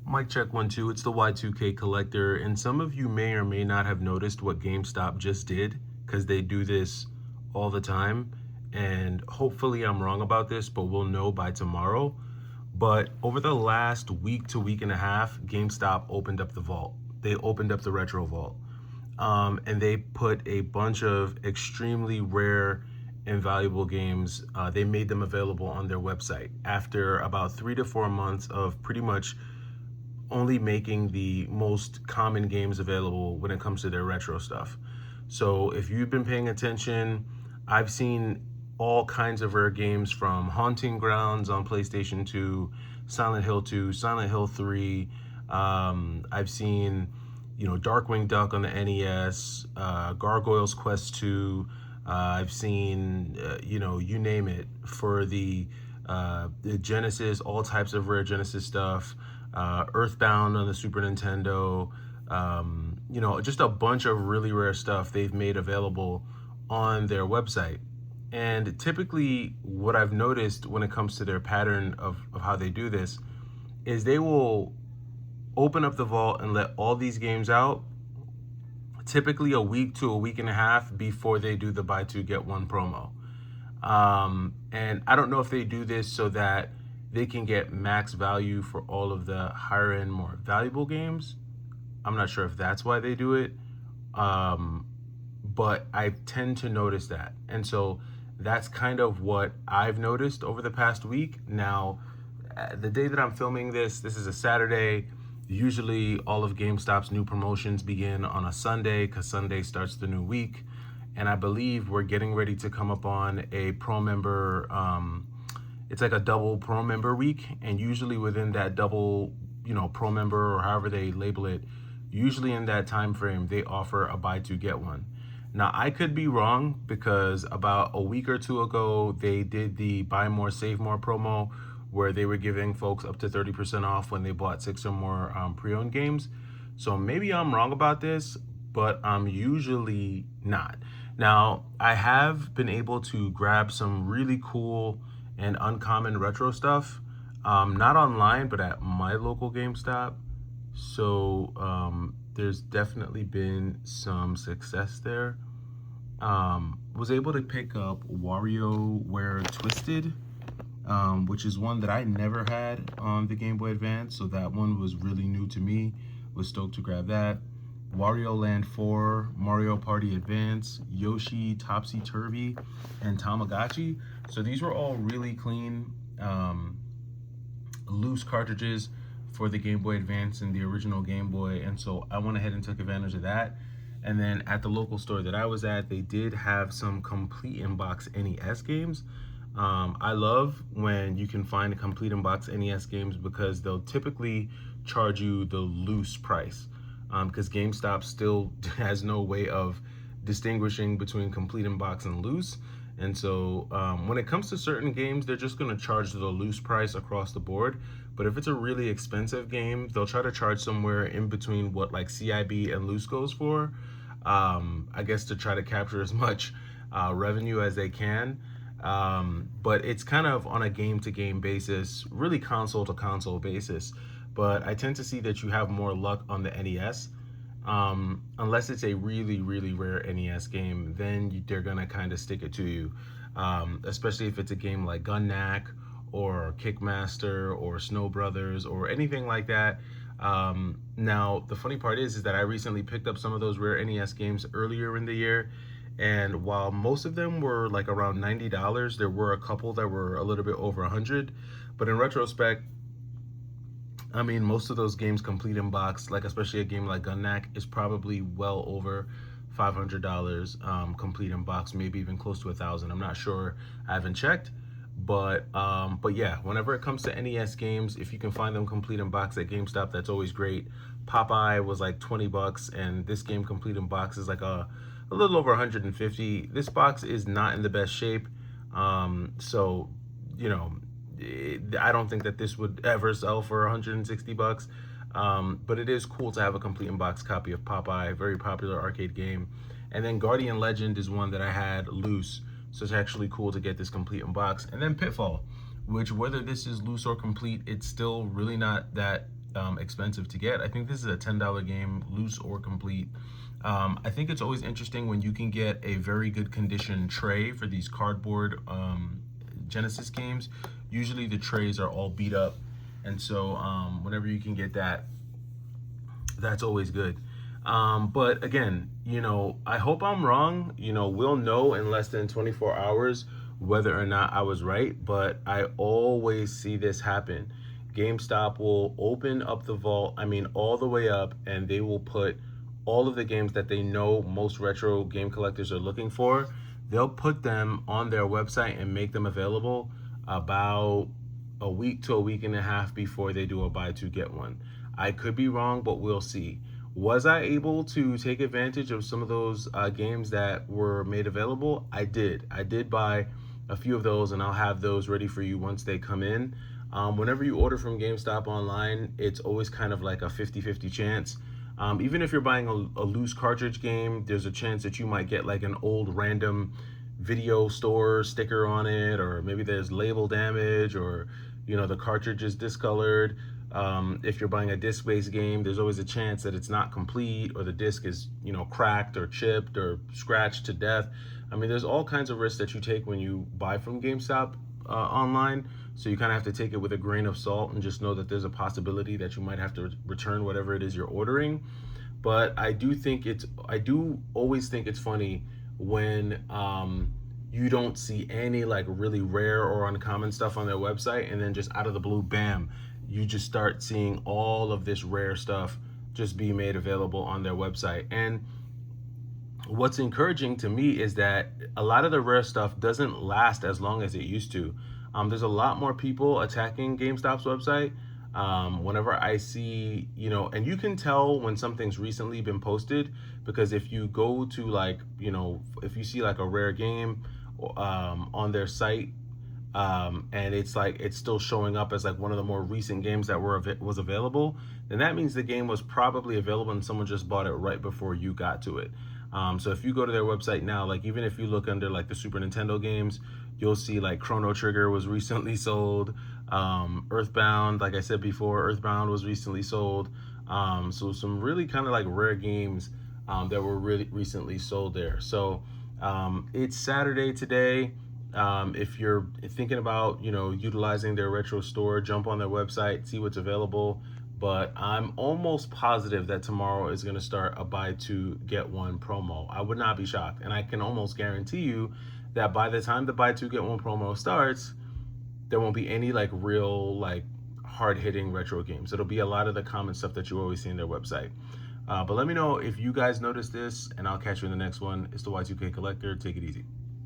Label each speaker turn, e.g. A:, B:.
A: Mic check 1 2. It's the Y2K collector, and some of you may or may not have noticed what GameStop just did, because they do this all the time. And hopefully I'm wrong about this, but we'll know by tomorrow. But over the last week to week and a half, GameStop opened up the vault. They opened up the retro vault, and they put a bunch of extremely rare and valuable games. They made them available on their website after about 3 to 4 months of pretty much only making the most common games available when it comes to their retro stuff. So if you've been paying attention, I've seen all kinds of rare games from Haunting Grounds on PlayStation 2, Silent Hill 2, Silent Hill 3. I've seen, Darkwing Duck on the NES, Gargoyles Quest 2. I've seen, you name it for the Genesis, all types of rare Genesis stuff. Earthbound on the Super Nintendo, just a bunch of really rare stuff they've made available on their website. And typically, what I've noticed when it comes to their pattern of how they do this is they will open up the vault and let all these games out, typically a week to a week and a half before they do the buy two, get one promo. And I don't know if they do this so that they can get max value for all of the higher end, more valuable games. I'm not sure if that's why they do it. But I tend to notice that. And so that's kind of what I've noticed over the past week. Now, the day that I'm filming this is a Saturday. Usually all of GameStop's new promotions begin on a Sunday because Sunday starts the new week. And I believe we're getting ready to come up on a pro member, it's like a double pro member week. And usually within that double, pro member or however they label it, usually in that time frame, they offer a buy two, get one. Now, I could be wrong because about a week or two ago, they did the buy more, save more promo where they were giving folks up to 30% off when they bought 6 or more pre-owned games. So maybe I'm wrong about this, but I'm usually not. Now, I have been able to grab some really cool and uncommon retro stuff, not online, but at my local GameStop. So there's definitely been some success there. Was able to pick up WarioWare Twisted, which is one that I never had on the Game Boy Advance, so that one was really new to me. Was stoked to grab that. Wario Land 4, Mario Party Advance, Yoshi, Topsy Turvy, and Tamagotchi. So these were all really clean, loose cartridges for the Game Boy Advance and the original Game Boy, and so I went ahead and took advantage of that. And then at the local store that I was at, they did have some complete in-box NES games. I love when you can find complete in-box NES games because they'll typically charge you the loose price, because GameStop still has no way of distinguishing between complete in-box and loose. And so when it comes to certain games, they're just going to charge the loose price across the board. But if it's a really expensive game, they'll try to charge somewhere in between what like CIB and loose goes for, I guess, to try to capture as much revenue as they can. But it's kind of on a game-to-game basis, really console-to-console basis. But I tend to see that you have more luck on the NES. Unless it's a really, really rare NES game, then they're gonna kind of stick it to you. Especially if it's a game like Gun-Knack or Kickmaster or Snow Brothers or anything like that. Now, the funny part is that I recently picked up some of those rare NES games earlier in the year. And while most of them were like around $90, there were a couple that were a little bit over 100. But in retrospect, I mean, most of those games complete in box, like especially a game like Gun-Knack, is probably well over $500 complete in box, maybe even close to 1,000. I'm not sure. I haven't checked. But yeah, whenever it comes to NES games, if you can find them complete in box at GameStop, that's always great. Popeye was like 20 bucks, and this game complete in box is like a little over 150. This box is not in the best shape. So, I don't think that this would ever sell for 160 bucks. But it is cool to have a complete in box copy of Popeye, very popular arcade game. And then Guardian Legend is one that I had loose. So it's actually cool to get this complete in box. And then Pitfall, which whether this is loose or complete, it's still really not that expensive to get. I think this is a $10 game, loose or complete. I think it's always interesting when you can get a very good condition tray for these cardboard Genesis games. Usually the trays are all beat up, and so whenever you can get that, that's always good. But again, I hope I'm wrong. We'll know in less than 24 hours whether or not I was right, but I always see this happen. GameStop will open up the vault, I mean, all the way up, and they will put all of the games that they know most retro game collectors are looking for. They'll put them on their website and make them available about a week to a week and a half before they do a buy two get one. I could be wrong, but we'll see. Was I able to take advantage of some of those games that were made available? I did. I did buy a few of those, and I'll have those ready for you once they come in. Whenever you order from GameStop online, it's always kind of like a 50-50 chance. Even if you're buying a loose cartridge game, there's a chance that you might get like an old random video store sticker on it, or maybe there's label damage, or the cartridge is discolored. If you're buying a disc-based game, there's always a chance that it's not complete, or the disc is cracked or chipped or scratched to death. I mean, there's all kinds of risks that you take when you buy from GameStop online, so you kind of have to take it with a grain of salt and just know that there's a possibility that you might have to return whatever it is you're ordering. But I do always think it's funny when you don't see any like really rare or uncommon stuff on their website, and then just out of the blue, bam, you just start seeing all of this rare stuff just be made available on their website. And what's encouraging to me is that a lot of the rare stuff doesn't last as long as it used to. There's a lot more people attacking GameStop's website. Whenever I see, and you can tell when something's recently been posted, because if you go to like, if you see like a rare game on their site, and it's like it's still showing up as like one of the more recent games that was available, then that means the game was probably available and someone just bought it right before you got to it. So if you go to their website now, like even if you look under like the Super Nintendo games, you'll see like Chrono Trigger was recently sold. Earthbound, like I said before, Earthbound was recently sold. So some really kind of like rare games that were really recently sold there. So it's Saturday today. If you're thinking about, utilizing their retro store, jump on their website, see what's available. But I'm almost positive that tomorrow is going to start a buy two get one promo. I would not be shocked, and I can almost guarantee you that by the time the buy two get one promo starts, there won't be any like real like hard hitting retro games. It'll be a lot of the common stuff that you always see in their website. But let me know if you guys notice this, and I'll catch you in the next one. It's the Y2K Collector. Take it easy.